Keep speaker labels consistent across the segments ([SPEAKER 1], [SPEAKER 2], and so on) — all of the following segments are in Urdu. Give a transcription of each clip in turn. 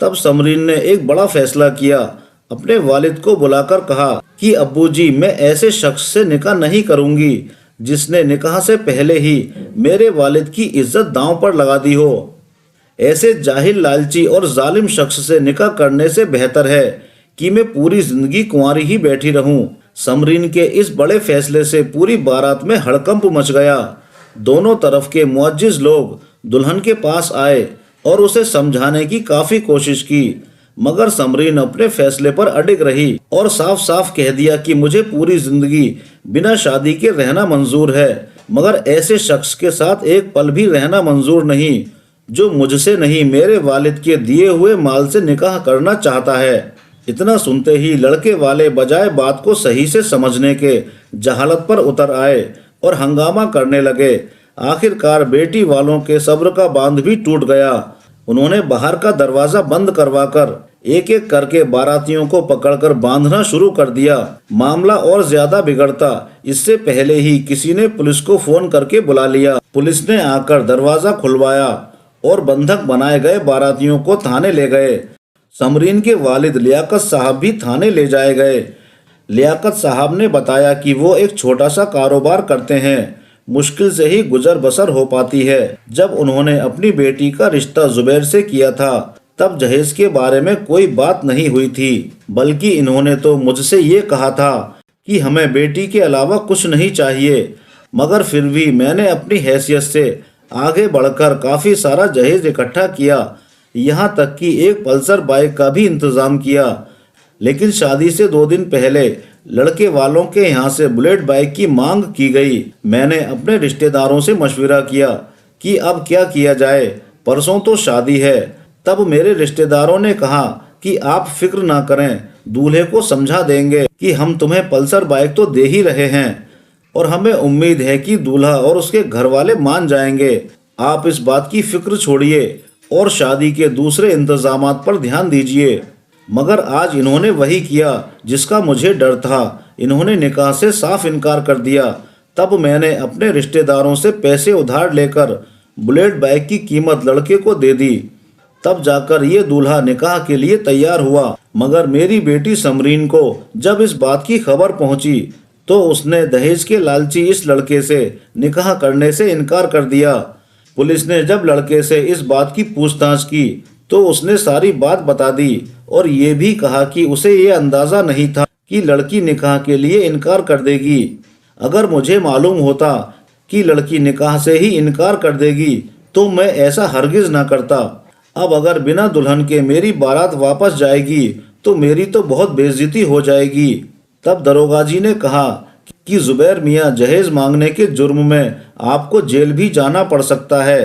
[SPEAKER 1] تب سمرین نے ایک بڑا فیصلہ کیا، اپنے والد کو بلا کر کہا کہ ابو جی، میں ایسے شخص سے نکاح نہیں کروں گی جس نے نکاح سے پہلے ہی میرے والد کی عزت داؤں پر لگا دی ہو۔ ایسے جاہل، لالچی اور ظالم شخص سے نکاح کرنے سے بہتر ہے کہ میں پوری زندگی کنواری ہی بیٹھی رہوں۔ سمرین کے اس بڑے فیصلے سے پوری بارات میں ہڑکمپ مچ گیا۔ دونوں طرف کے معزز لوگ دلہن کے پاس آئے اور اسے سمجھانے کی کافی کوشش کی، مگر سمرین اپنے فیصلے پر اڑگ رہی اور صاف صاف کہہ دیا کہ مجھے پوری زندگی بنا شادی کے رہنا منظور ہے، مگر ایسے شخص کے ساتھ ایک پل بھی رہنا منظور نہیں جو مجھ سے نہیں، میرے والد کے دیے ہوئے مال سے نکاح کرنا چاہتا ہے۔ اتنا سنتے ہی لڑکے والے بجائے بات کو صحیح سے سمجھنے کے جہالت پر اتر آئے اور ہنگامہ کرنے لگے۔ آخر کار بیٹی والوں کے صبر کا باندھ بھی ٹوٹ گیا۔ انہوں نے باہر کا دروازہ بند کروا کر ایک ایک کر کے باراتیوں کو پکڑ کر باندھنا شروع کر دیا۔ معاملہ اور زیادہ بگڑتا اس سے پہلے ہی کسی نے پولیس کو فون کر کے بلا لیا۔ پولیس نے آ کر دروازہ کھلوایا اور بندھک بنائے گئے باراتیوں کو تھانے لے گئے۔ سمرین کے والد لیاقت صاحب بھی تھانے لے جائے گئے۔ لیاقت صاحب نے بتایا کہ وہ ایک چھوٹا سا کاروبار کرتے ہیں، مشکل سے ہی گزر بسر ہو پاتی ہے۔ جب انہوں نے اپنی بیٹی کا رشتہ زبیر سے کیا تھا تب جہیز کے بارے میں کوئی بات نہیں ہوئی تھی، بلکہ انہوں نے تو مجھ سے یہ کہا تھا کہ ہمیں بیٹی کے علاوہ کچھ نہیں چاہیے، مگر پھر بھی میں نے اپنی حیثیت سے آگے بڑھ کر کافی سارا جہیز اکٹھا کیا، یہاں تک کہ ایک پلسر بائک کا بھی انتظام کیا۔ لیکن شادی سے 2 دن پہلے لڑکے والوں کے یہاں سے بلیٹ بائک کی مانگ کی گئی۔ میں نے اپنے رشتہ داروں سے مشورہ کیا کہ اب کیا کیا جائے، پرسوں تو شادی ہے۔ تب میرے رشتہ داروں نے کہا کہ آپ فکر نہ کریں، دولہے کو سمجھا دیں گے کہ ہم تمہیں پلسر بائک تو دے ہی رہے ہیں، اور ہمیں امید ہے کہ دولہا اور اس کے گھر والے مان جائیں گے۔ آپ اس بات کی فکر چھوڑیے اور شادی کے دوسرے انتظامات پر دھیان دیجیے۔ مگر آج انہوں نے وہی کیا جس کا مجھے ڈر تھا، انہوں نے نکاح سے صاف انکار کر دیا۔ تب میں نے اپنے رشتہ داروں سے پیسے ادھار لے کر بلیٹ بائک کی قیمت لڑکے کو دے دی، تب جا کر یہ دولہا نکاح کے لیے تیار ہوا۔ مگر میری بیٹی سمرین کو جب اس بات کی خبر پہنچی تو اس نے دہیج کے لالچی اس لڑکے سے نکاح کرنے سے انکار کر دیا۔ پولیس نے جب لڑکے سے اس بات کی پوچھ تاچھ کی تو اس نے ساری بات بتا دی اور یہ بھی کہا کہ اسے یہ اندازہ نہیں تھا کہ لڑکی نکاح کے لیے انکار کر دے گی۔ اگر مجھے معلوم ہوتا کہ لڑکی نکاح سے ہی انکار کر دے گی تو میں ایسا ہرگز نہ کرتا۔ اب اگر بنا دلہن کے میری بارات واپس جائے گی تو میری تو بہت بے عزتی ہو جائے گی۔ تب داروغہ جی نے کہا کہ زبیر میاں جہیز مانگنے کے جرم میں آپ کو جیل بھی جانا پڑ سکتا ہے۔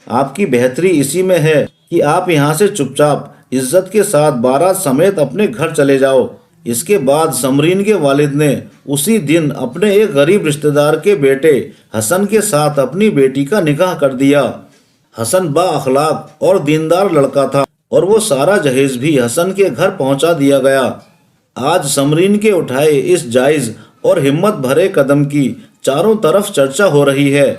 [SPEAKER 1] آپ کی بہتری اسی میں ہے کہ آپ یہاں سے چپ چاپ عزت کے ساتھ بارات سمیت اپنے گھر چلے جاؤ۔ اس کے بعد سمرین کے والد نے اسی دن اپنے ایک غریب رشتہ دار کے بیٹے حسن کے ساتھ اپنی بیٹی کا نکاح کر دیا۔ حسن با اخلاق اور دیندار لڑکا تھا اور وہ سارا جہیز بھی حسن کے گھر پہنچا دیا گیا۔ آج سمرین کے اٹھائے اس جائز اور ہمت بھرے قدم کی چاروں طرف چرچا ہو رہی ہے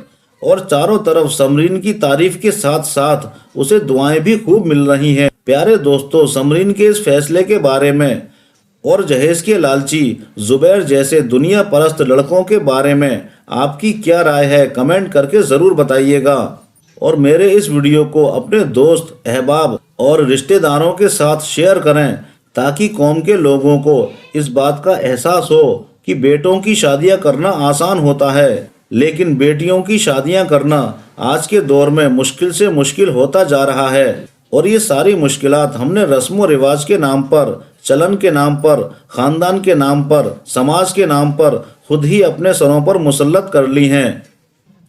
[SPEAKER 1] اور چاروں طرف سمرین کی تعریف کے ساتھ ساتھ اسے دعائیں بھی خوب مل رہی ہیں۔ پیارے دوستو، سمرین کے اس فیصلے کے بارے میں اور جہیز کے لالچی زبیر جیسے دنیا پرست لڑکوں کے بارے میں آپ کی کیا رائے ہے، کمنٹ کر کے ضرور بتائیے گا، اور میرے اس ویڈیو کو اپنے دوست، احباب اور رشتہ داروں کے ساتھ شیئر کریں تاکہ قوم کے لوگوں کو اس بات کا احساس ہو کہ بیٹوں کی شادیاں کرنا آسان ہوتا ہے، لیکن بیٹیوں کی شادیاں کرنا آج کے دور میں مشکل سے مشکل ہوتا جا رہا ہے، اور یہ ساری مشکلات ہم نے رسم و رواج کے نام پر، چلن کے نام پر، خاندان کے نام پر، سماج کے نام پر خود ہی اپنے سروں پر مسلط کر لی ہیں،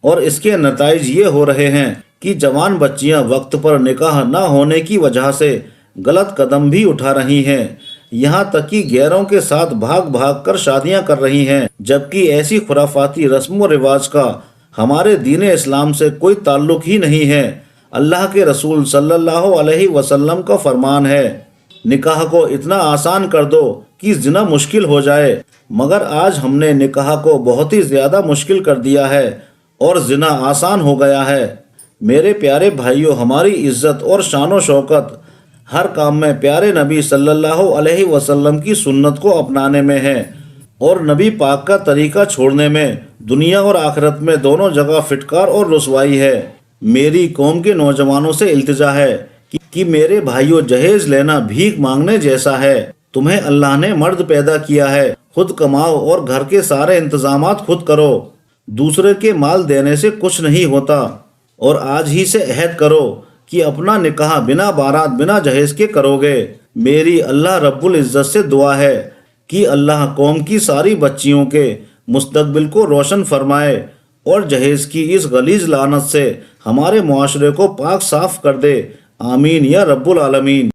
[SPEAKER 1] اور اس کے نتائج یہ ہو رہے ہیں کہ جوان بچیاں وقت پر نکاح نہ ہونے کی وجہ سے غلط قدم بھی اٹھا رہی ہیں، یہاں تک کہ غیروں کے ساتھ بھاگ بھاگ کر شادیاں کر رہی ہیں، جبکہ ایسی خرافاتی رسم و رواج کا ہمارے دین اسلام سے کوئی تعلق ہی نہیں ہے۔ اللہ کے رسول صلی اللہ علیہ وسلم کا فرمان ہے، نکاح کو اتنا آسان کر دو کہ زنا مشکل ہو جائے، مگر آج ہم نے نکاح کو بہت ہی زیادہ مشکل کر دیا ہے اور زنا آسان ہو گیا ہے۔ میرے پیارے بھائیوں، ہماری عزت اور شان و شوکت ہر کام میں پیارے نبی صلی اللہ علیہ وسلم کی سنت کو اپنانے میں ہے، اور نبی پاک کا طریقہ چھوڑنے میں دنیا اور آخرت میں دونوں جگہ فٹکار اور رسوائی ہے۔ میری قوم کے نوجوانوں سے التجا ہے کہ میرے بھائیوں، جہیز لینا بھیک مانگنے جیسا ہے۔ تمہیں اللہ نے مرد پیدا کیا ہے، خود کماؤ اور گھر کے سارے انتظامات خود کرو۔ دوسرے کے مال دینے سے کچھ نہیں ہوتا، اور آج ہی سے عہد کرو کہ اپنا نکاح بنا بارات بنا جہیز کے کرو گے۔ میری اللہ رب العزت سے دعا ہے کہ اللہ قوم کی ساری بچیوں کے مستقبل کو روشن فرمائے اور جہیز کی اس غلیظ لعنت سے ہمارے معاشرے کو پاک صاف کر دے۔ آمین یا رب العالمین۔